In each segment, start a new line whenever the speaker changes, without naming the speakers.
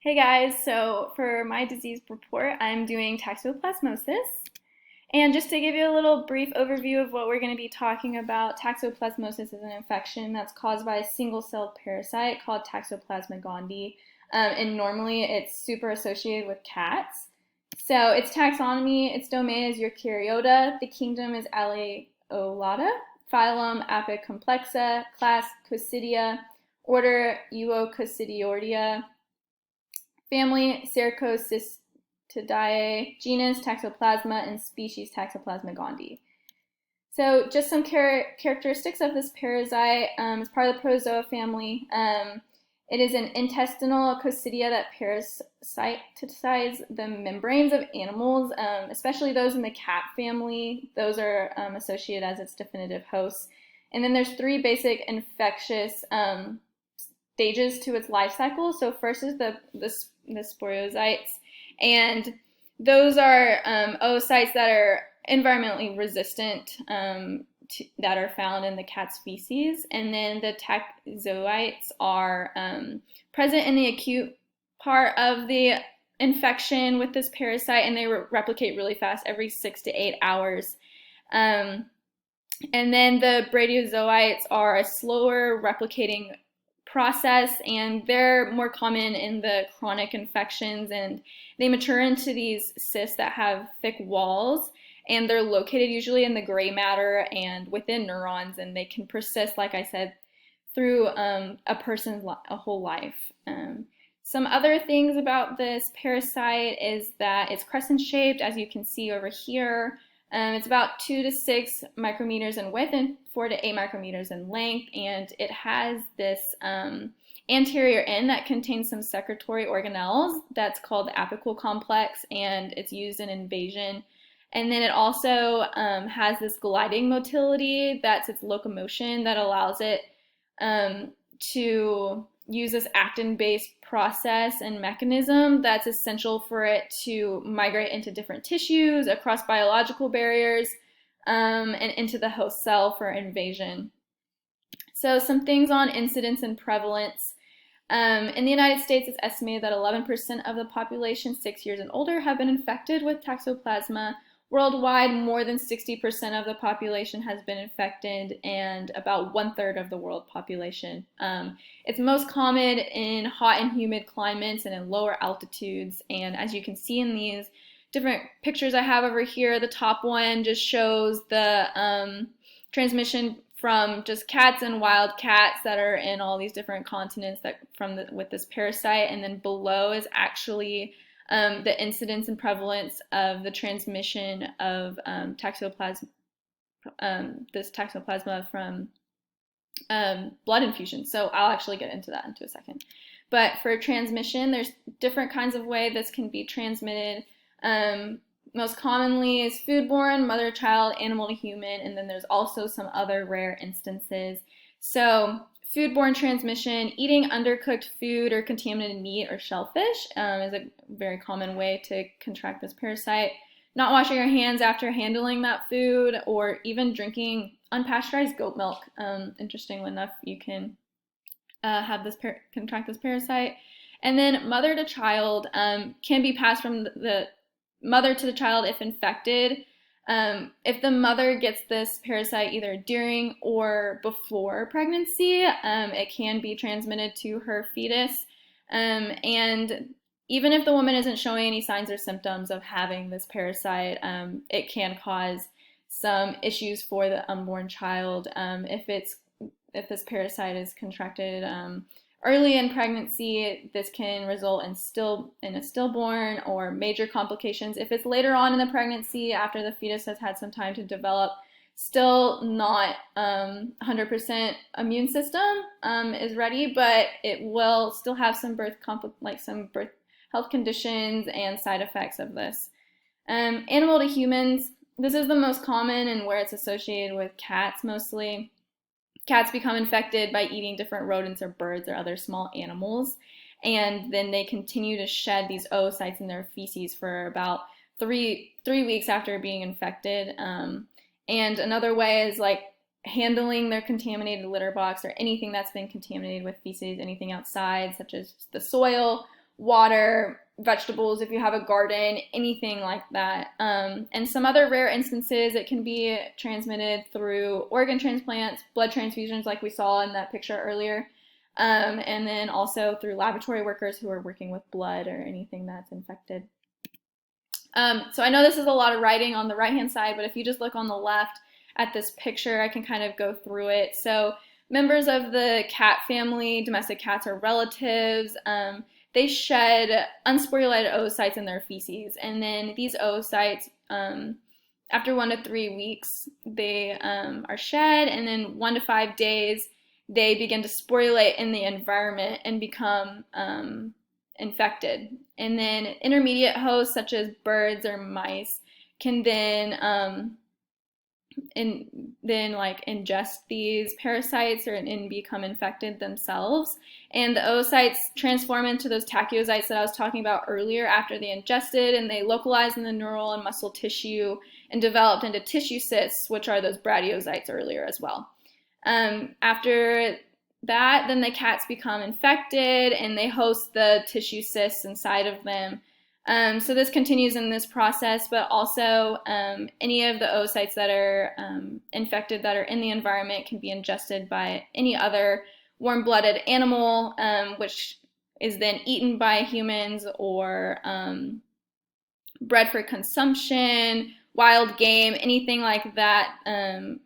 Hey guys, so for my disease report, I'm doing toxoplasmosis. And just to give you a little brief overview of what we're going to be talking about, toxoplasmosis is an infection that's caused by a single-celled parasite called Toxoplasma gondii. And normally it's super associated with cats. So its taxonomy, its domain is Eukaryota, the kingdom is Aeolata, phylum Apicomplexa, class Coccidia, order Euococcidiordia, family Cercocystidae, genus Toxoplasma, and species Toxoplasma gondii. So just some characteristics of this parasite. It's part of the protozoa family. It is an intestinal coccidia that parasiticides the membranes of animals, especially those in the cat family. Those are associated as its definitive hosts. And then there's three basic infectious stages to its life cycle. So first is the sporiocytes, and those are oocytes that are environmentally resistant that are found in the cat's feces. And then the taxoites are present in the acute part of the infection with this parasite, and they replicate really fast every 6 to 8 hours. And then the bradiozoites are a slower replicating process, and they're more common in the chronic infections, and they mature into these cysts that have thick walls, and they're located usually in the gray matter and within neurons, and they can persist, like I said, through a person's whole life. Some other things about this parasite is that it's crescent shaped, as you can see over here. It's about 2 to 6 micrometers in width and 4 to 8 micrometers in length, and it has this anterior end that contains some secretory organelles that's called the apical complex, and it's used in invasion. And then it also has this gliding motility, that's its locomotion, that allows it to use this actin-based process and mechanism that's essential for it to migrate into different tissues, across biological barriers, and into the host cell for invasion. So some things on incidence and prevalence. In the United States, it's estimated that 11% of the population 6 years and older have been infected with Toxoplasma. Worldwide, more than 60% of the population has been infected, and about 1/3 of the world population. It's most common in hot and humid climates and in lower altitudes. And as you can see in these different pictures I have over here, the top one just shows the transmission from just cats and wild cats that are in all these different continents with this parasite, and then below is actually the incidence and prevalence of the transmission of this toxoplasma from blood infusion. So I'll actually get into that in a second. But for transmission, there's different kinds of way this can be transmitted. Most commonly is foodborne, mother-child, animal to human, and then there's also some other rare instances. So foodborne transmission, eating undercooked food or contaminated meat or shellfish is a very common way to contract this parasite. Not washing your hands after handling that food, or even drinking unpasteurized goat milk. Interestingly enough, you can contract this parasite. And then mother to child can be passed from the mother to the child if infected. If the mother gets this parasite either during or before pregnancy, it can be transmitted to her fetus. And even if the woman isn't showing any signs or symptoms of having this parasite, it can cause some issues for the unborn child if this parasite is contracted early in pregnancy. This can result in a stillborn or major complications. If it's later on in the pregnancy, after the fetus has had some time to develop, still not 100% immune system is ready, but it will still have some birth health conditions and side effects of this. Animal to humans, this is the most common and where it's associated with cats mostly. Cats become infected by eating different rodents or birds or other small animals, and then they continue to shed these oocytes in their feces for about three weeks after being infected. And another way is like handling their contaminated litter box or anything that's been contaminated with feces, anything outside, such as the soil water, vegetables if you have a garden, anything like that. And some other rare instances, it can be transmitted through organ transplants, blood transfusions like we saw in that picture earlier, and then also through laboratory workers who are working with blood or anything that's infected. So I know this is a lot of writing on the right-hand side, but if you just look on the left at this picture, I can kind of go through it. So members of the cat family, domestic cats are relatives. They shed unsporulated oocytes in their feces, and then these oocytes, after 1 to 3 weeks, they are shed, and then 1 to 5 days, they begin to sporulate in the environment and become infected. And then intermediate hosts such as birds or mice can then ingest these parasites and become infected themselves. And the oocytes transform into those tachyocytes that I was talking about earlier after they ingested, and they localize in the neural and muscle tissue and developed into tissue cysts, which are those bradiocytes earlier as well. After that, then the cats become infected and they host the tissue cysts inside of them. So this continues in this process, but also any of the oocytes that are infected that are in the environment can be ingested by any other warm-blooded animal, which is then eaten by humans or bred for consumption, wild game, anything like that.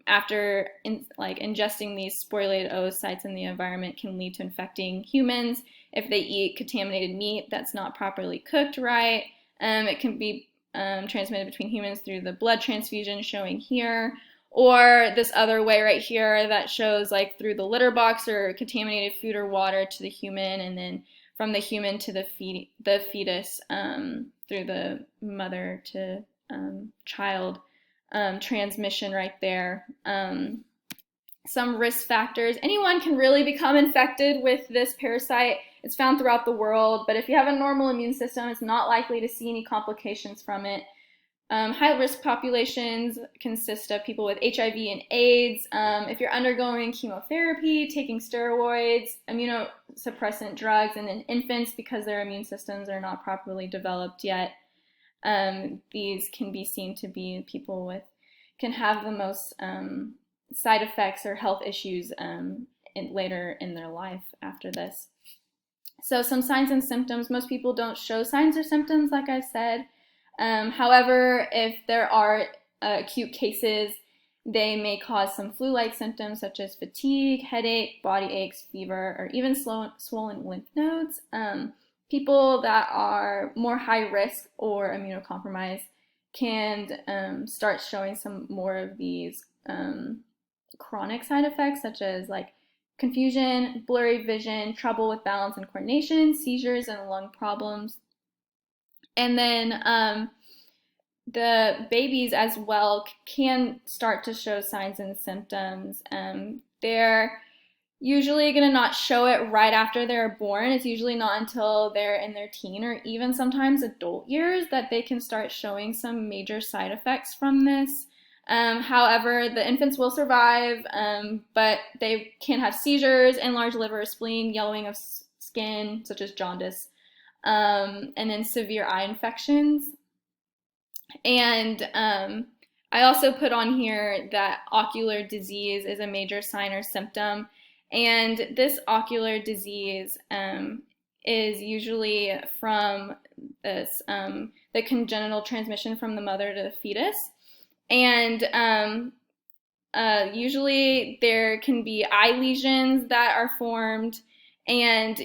After ingesting these sporulated oocytes in the environment can lead to infecting humans. If they eat contaminated meat that's not properly cooked right, it can be transmitted between humans through the blood transfusion showing here, or this other way right here that shows like through the litter box or contaminated food or water to the human, and then from the human to the fetus through the mother to child transmission right there. Some risk factors. Anyone can really become infected with this parasite. It's found throughout the world, but if you have a normal immune system, it's not likely to see any complications from it. High-risk populations consist of people with HIV and AIDS. If you're undergoing chemotherapy, taking steroids, immunosuppressant drugs, and then infants, because their immune systems are not properly developed yet, these can be seen to be people with, can have the most side effects or health issues later in their life after this. So some signs and symptoms. Most people don't show signs or symptoms, like I said. However, if there are acute cases, they may cause some flu-like symptoms such as fatigue, headache, body aches, fever, or even swollen lymph nodes. People that are more high risk or immunocompromised can start showing some more of these chronic side effects, such as like confusion, blurry vision, trouble with balance and coordination, seizures, and lung problems. And then the babies as well can start to show signs and symptoms. They're usually going to not show it right after they're born. It's usually not until they're in their teen or even sometimes adult years that they can start showing some major side effects from this. However, the infants will survive, but they can have seizures, enlarged liver, spleen, yellowing of skin, such as jaundice, and then severe eye infections. And I also put on here that ocular disease is a major sign or symptom. And this ocular disease is usually from this, the congenital transmission from the mother to the fetus. And usually there can be eye lesions that are formed, and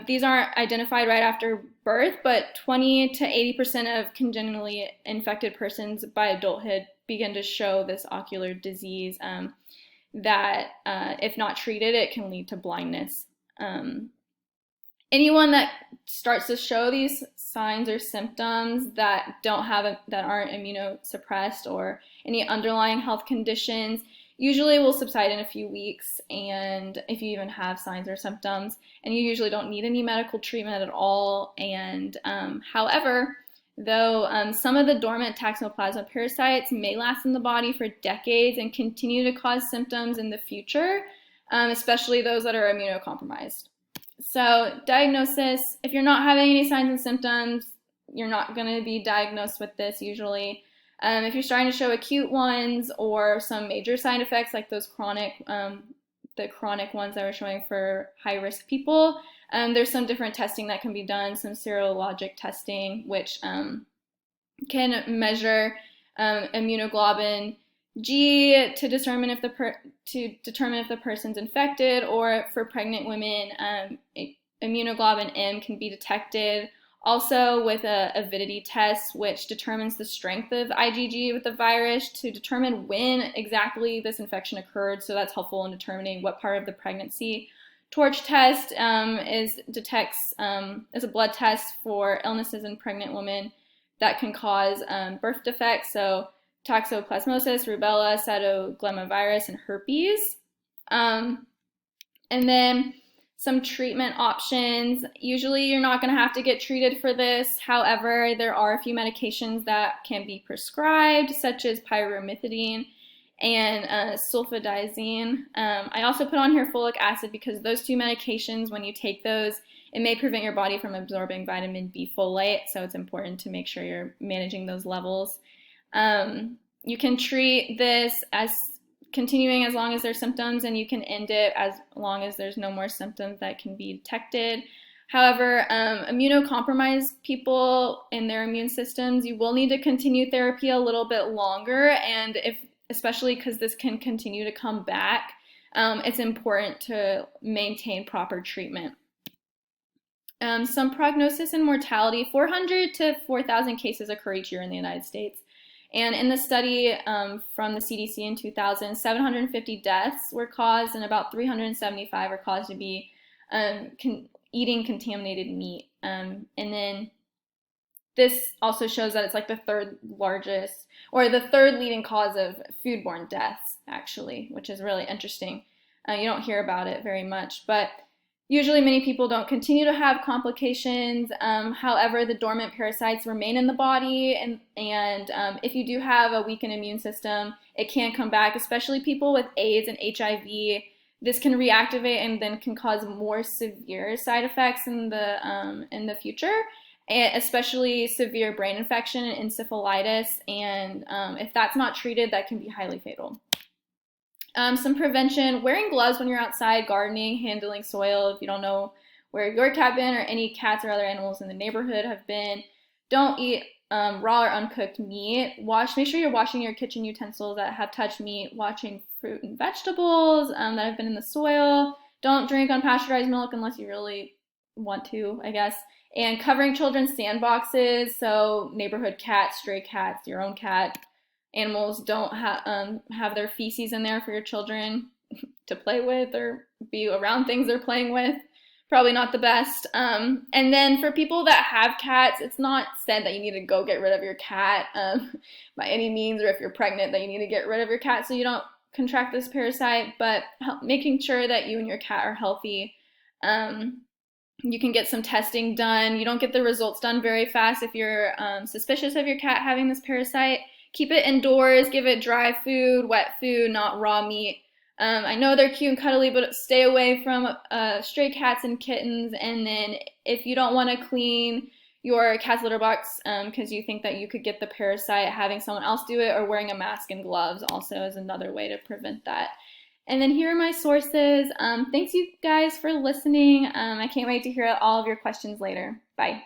these aren't identified right after birth, but 20 to 80% of congenitally infected persons by adulthood begin to show this ocular disease that, if not treated, it can lead to blindness. Anyone that starts to show these signs or symptoms that aren't immunosuppressed or any underlying health conditions usually will subside in a few weeks, and if you even have signs or symptoms, and you usually don't need any medical treatment at all. And however, though some of the dormant Toxoplasma parasites may last in the body for decades and continue to cause symptoms in the future, especially those that are immunocompromised. So diagnosis, if you're not having any signs and symptoms, you're not going to be diagnosed with this usually. If you're starting to show acute ones or some major side effects like those the chronic ones that we're showing for high-risk people, there's some different testing that can be done, some serologic testing, which can measure immunoglobulin G to determine if the person's infected, or for pregnant women, immunoglobulin M can be detected. Also with a avidity test, which determines the strength of IgG with the virus to determine when exactly this infection occurred. So that's helpful in determining what part of the pregnancy. Torch test detects is a blood test for illnesses in pregnant women that can cause birth defects. So Toxoplasmosis, rubella, cytomegalovirus, and herpes. And then some treatment options. Usually you're not going to have to get treated for this. However, there are a few medications that can be prescribed, such as pyrimethidine and sulfadiazine. I also put on here folic acid because those two medications, when you take those, it may prevent your body from absorbing vitamin B folate, so it's important to make sure you're managing those levels. You can treat this as continuing as long as there's symptoms, and you can end it as long as there's no more symptoms that can be detected. However, immunocompromised people in their immune systems, you will need to continue therapy a little bit longer, and especially because this can continue to come back, it's important to maintain proper treatment. Some prognosis and mortality, 400 to 4,000 cases occur each year in the United States. And in the study from the CDC in 2000, 750 deaths were caused, and about 375 are caused to be eating contaminated meat. And then this also shows that it's like the third largest, or the third leading cause of foodborne deaths, actually, which is really interesting. You don't hear about it very much, but usually many people don't continue to have complications. However, the dormant parasites remain in the body, and if you do have a weakened immune system, it can come back, especially people with AIDS and HIV. This can reactivate and then can cause more severe side effects in the future, especially severe brain infection and encephalitis. And if that's not treated, that can be highly fatal. Some prevention, wearing gloves when you're outside gardening, handling soil. If you don't know where your cat been or any cats or other animals in the neighborhood have been, don't eat raw or uncooked meat. Make sure you're washing your kitchen utensils that have touched meat, washing fruit and vegetables that have been in the soil. Don't drink unpasteurized milk unless you really want to, I guess. And covering children's sandboxes, so neighborhood cats, stray cats, your own cat. Animals don't have their feces in there for your children to play with or be around things they're playing with. Probably not the best. And then for people that have cats, it's not said that you need to go get rid of your cat by any means, or if you're pregnant that you need to get rid of your cat so you don't contract this parasite, but making sure that you and your cat are healthy. You can get some testing done. You don't get the results done very fast if you're suspicious of your cat having this parasite. Keep it indoors, give it dry food, wet food, not raw meat. I know they're cute and cuddly, but stay away from stray cats and kittens. And then if you don't want to clean your cat's litter box because you think that you could get the parasite, having someone else do it or wearing a mask and gloves also is another way to prevent that. And then here are my sources. Thanks you guys for listening. I can't wait to hear all of your questions later. Bye.